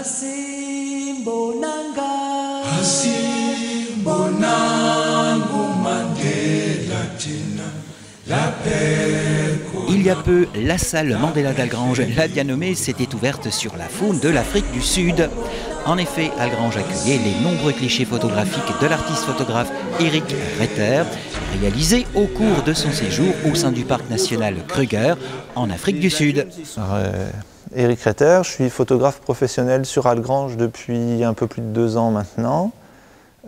Il y a peu, la salle Mandela d'Algrange, la bien nommée, s'était ouverte sur la faune de l'Afrique du Sud. En effet, Algrange accueillait les nombreux clichés photographiques de l'artiste photographe Éric Retter, réalisés au cours de son séjour au sein du parc national Kruger, en Afrique du Sud. Éric Retter, je suis photographe professionnel sur Algrange depuis un peu plus de 2 ans maintenant.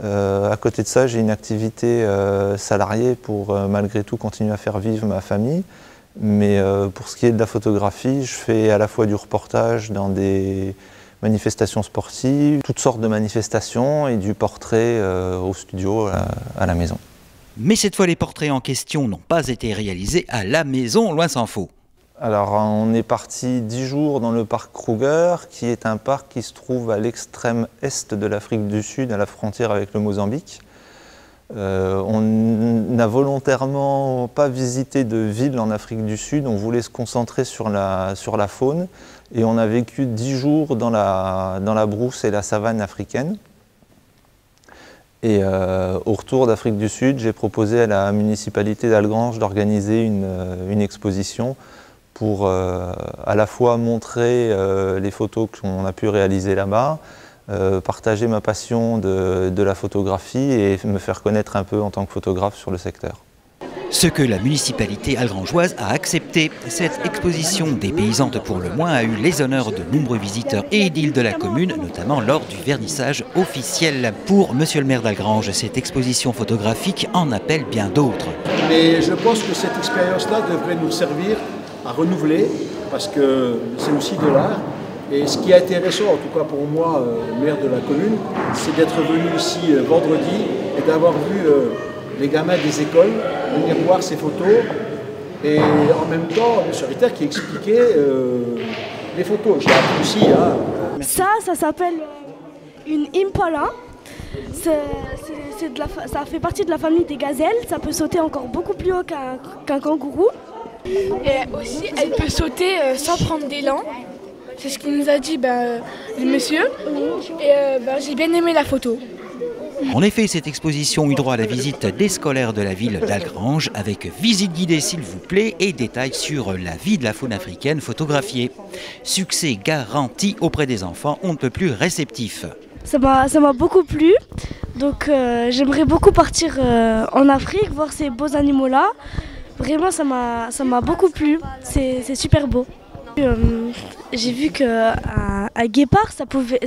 À côté de ça, j'ai une activité salariée pour malgré tout continuer à faire vivre ma famille. Mais pour ce qui est de la photographie, je fais à la fois du reportage dans des manifestations sportives, toutes sortes de manifestations et du portrait au studio, à la maison. Mais cette fois, les portraits en question n'ont pas été réalisés à la maison, loin s'en faut. Alors on est parti 10 jours dans le parc Kruger, qui est un parc qui se trouve à l'extrême est de l'Afrique du Sud, à la frontière avec le Mozambique. On n'a volontairement pas visité de ville en Afrique du Sud, on voulait se concentrer sur la faune et on a vécu 10 jours dans la brousse et la savane africaine. Et au retour d'Afrique du Sud, j'ai proposé à la municipalité d'Algrange d'organiser une exposition pour à la fois montrer les photos qu'on a pu réaliser là-bas, partager ma passion de la photographie et me faire connaître un peu en tant que photographe sur le secteur. Ce que la municipalité algrangeoise a accepté. Cette exposition dépaysante pour le moins a eu les honneurs de nombreux visiteurs et édiles de la commune, notamment lors du vernissage officiel. Pour monsieur le maire d'Algrange, cette exposition photographique en appelle bien d'autres. Mais je pense que cette expérience-là devrait nous servir à renouveler, parce que c'est aussi de l'art. Et ce qui est intéressant, en tout cas pour moi, maire de la commune, c'est d'être venu ici vendredi et d'avoir vu les gamins des écoles venir voir ces photos. Et en même temps, M. Ritter qui expliquait les photos. J'ai appris aussi. Ça s'appelle une impala. Ça fait partie de la famille des gazelles. Ça peut sauter encore beaucoup plus haut qu'un kangourou. Et aussi, elle peut sauter sans prendre d'élan. C'est ce qu'il nous a dit le monsieur. Et j'ai bien aimé la photo. En effet, cette exposition eut droit à la visite des scolaires de la ville d'Algrange, avec visite guidée s'il vous plaît et détails sur la vie de la faune africaine photographiée. Succès garanti auprès des enfants, on ne peut plus réceptifs. Ça m'a beaucoup plu, donc j'aimerais beaucoup partir en Afrique, voir ces beaux animaux-là. Vraiment, ça m'a beaucoup plu, c'est super beau. J'ai vu qu'un guépard, ça pouvait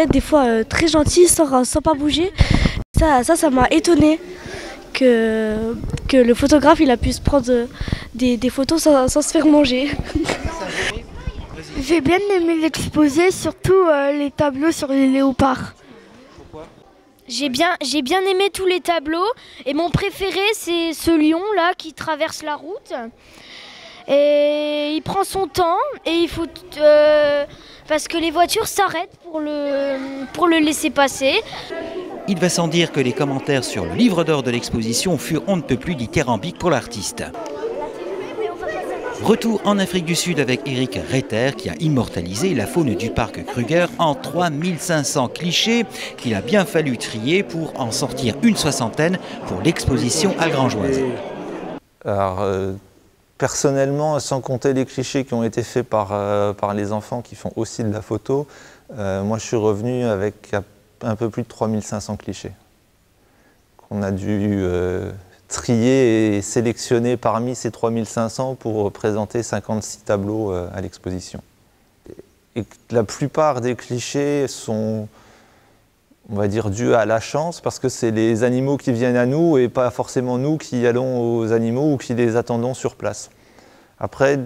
être des fois très gentil sans pas bouger. Ça m'a étonné que le photographe il a pu se prendre des photos sans se faire manger. J'ai bien aimé l'exposé, surtout les tableaux sur les léopards. Pourquoi ? J'ai bien aimé tous les tableaux et mon préféré c'est ce lion là qui traverse la route. Et il prend son temps et il faut parce que les voitures s'arrêtent pour le laisser passer. Il va sans dire que les commentaires sur le livre d'or de l'exposition furent on ne peut plus dithyrambiques pour l'artiste. Retour en Afrique du Sud avec Éric Retter qui a immortalisé la faune du parc Kruger en 3500 clichés qu'il a bien fallu trier pour en sortir une soixantaine pour l'exposition algrangeoise. Alors, personnellement, sans compter les clichés qui ont été faits par les enfants qui font aussi de la photo, moi je suis revenu avec un peu plus de 3500 clichés qu'on a dû trier et sélectionner parmi ces 3500 pour présenter 56 tableaux à l'exposition. Et la plupart des clichés sont, on va dire, dus à la chance, parce que c'est les animaux qui viennent à nous et pas forcément nous qui allons aux animaux ou qui les attendons sur place. Après,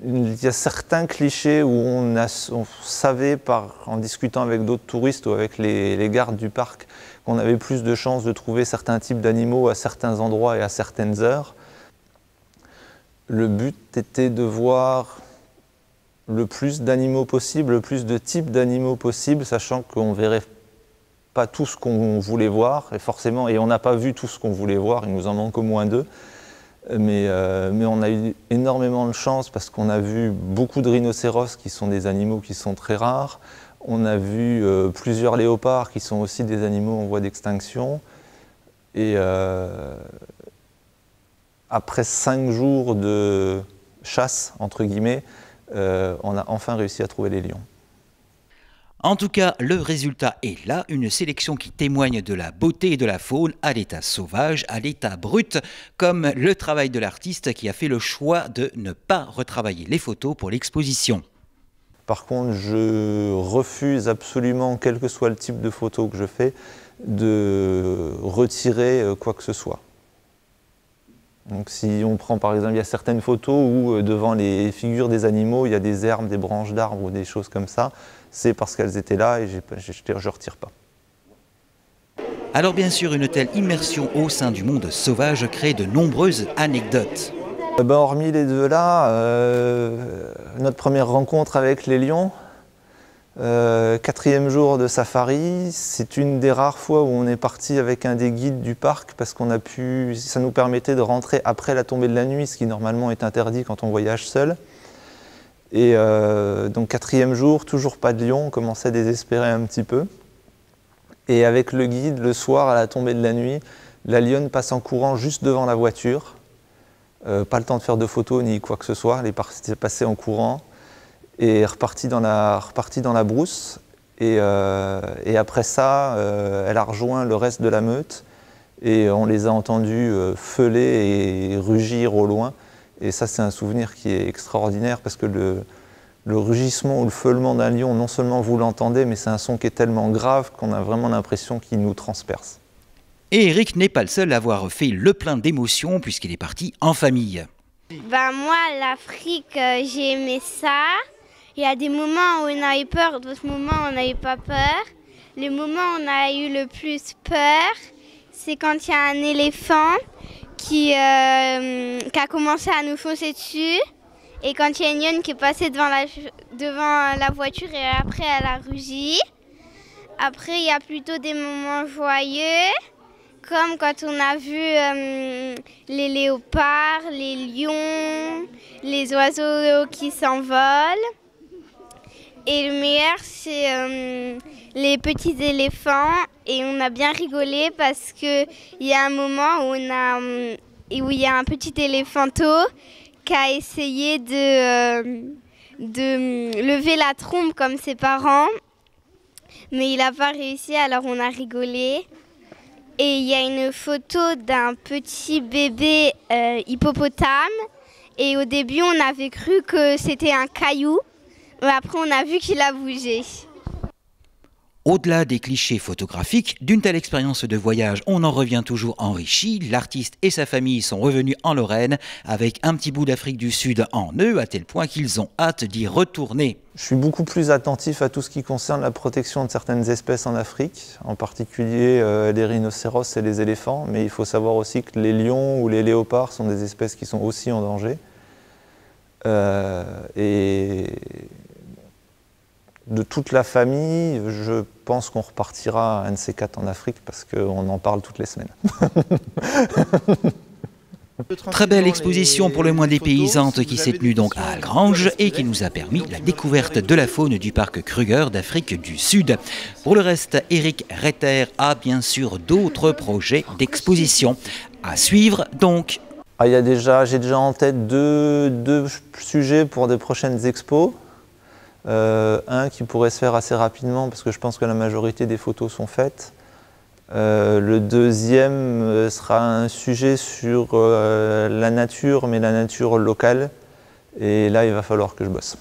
il y a certains clichés où on savait, en discutant avec d'autres touristes ou avec les gardes du parc, qu'on avait plus de chances de trouver certains types d'animaux à certains endroits et à certaines heures. Le but était de voir le plus d'animaux possible, le plus de types d'animaux possible, sachant qu'on ne verrait pas tout ce qu'on voulait voir, et on n'a pas vu tout ce qu'on voulait voir, il nous en manque au moins 2. Mais on a eu énormément de chance parce qu'on a vu beaucoup de rhinocéros qui sont des animaux qui sont très rares. On a vu plusieurs léopards qui sont aussi des animaux en voie d'extinction. Et après 5 jours de chasse, entre guillemets, on a enfin réussi à trouver les lions. En tout cas, le résultat est là, une sélection qui témoigne de la beauté de la faune à l'état sauvage, à l'état brut, comme le travail de l'artiste qui a fait le choix de ne pas retravailler les photos pour l'exposition. Par contre, je refuse absolument, quel que soit le type de photo que je fais, de retirer quoi que ce soit. Donc si on prend par exemple, il y a certaines photos où devant les figures des animaux, il y a des herbes, des branches d'arbres ou des choses comme ça, c'est parce qu'elles étaient là et je ne retire pas. Alors bien sûr, une telle immersion au sein du monde sauvage crée de nombreuses anecdotes. Hormis les deux là, notre première rencontre avec les lions, 4e jour de safari, c'est une des rares fois où on est parti avec un des guides du parc parce qu'on a pu, ça nous permettait de rentrer après la tombée de la nuit, ce qui normalement est interdit quand on voyage seul. Et donc 4e jour, toujours pas de lion, on commençait à désespérer un petit peu. Et avec le guide, le soir à la tombée de la nuit, la lionne passe en courant juste devant la voiture. Pas le temps de faire de photos ni quoi que ce soit, elle est passée en courant. Et reparti dans la brousse. Et après ça, elle a rejoint le reste de la meute. Et on les a entendus feuler et rugir au loin. Et ça, c'est un souvenir qui est extraordinaire parce que le rugissement ou le feulement d'un lion, non seulement vous l'entendez, mais c'est un son qui est tellement grave qu'on a vraiment l'impression qu'il nous transperce. Et Eric n'est pas le seul à avoir fait le plein d'émotions puisqu'il est parti en famille. Moi, l'Afrique, j'ai aimé ça. Il y a des moments où on a eu peur, d'autres moments où on n'a eu pas peur. Le moment où on a eu le plus peur, c'est quand il y a un éléphant qui a commencé à nous foncer dessus. Et quand il y a une lionne qui est passée devant la voiture et après elle a rugi. Après, il y a plutôt des moments joyeux, comme quand on a vu les léopards, les lions, les oiseaux qui s'envolent. Et le meilleur, c'est les petits éléphants. Et on a bien rigolé parce qu'il y a un moment où il y a un petit éléphanto qui a essayé de lever la trompe comme ses parents. Mais il n'a pas réussi, alors on a rigolé. Et il y a une photo d'un petit bébé hippopotame. Et au début, on avait cru que c'était un caillou. Mais après, on a vu qu'il a bougé. Au-delà des clichés photographiques, d'une telle expérience de voyage, on en revient toujours enrichi. L'artiste et sa famille sont revenus en Lorraine avec un petit bout d'Afrique du Sud en eux, à tel point qu'ils ont hâte d'y retourner. Je suis beaucoup plus attentif à tout ce qui concerne la protection de certaines espèces en Afrique, en particulier les rhinocéros et les éléphants, mais il faut savoir aussi que les lions ou les léopards sont des espèces qui sont aussi en danger. Et de toute la famille, je pense qu'on repartira un de ces 4 en Afrique parce qu'on en parle toutes les semaines. Très belle exposition pour le moins dépaysante qui s'est tenue donc à Algrange et qui nous a permis la découverte de la faune du parc Kruger d'Afrique du Sud. Pour le reste, Eric Retter a bien sûr d'autres projets d'exposition. À suivre donc. J'ai déjà en tête deux sujets pour des prochaines expos. Un qui pourrait se faire assez rapidement parce que je pense que la majorité des photos sont faites. Le deuxième sera un sujet sur la nature, mais la nature locale. Et là, il va falloir que je bosse.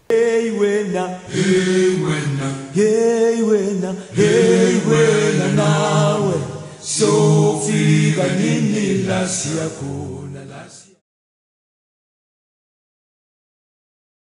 Hey wena, hey wena, hey wena, hey wena nawe, sofika nini la siyakhona.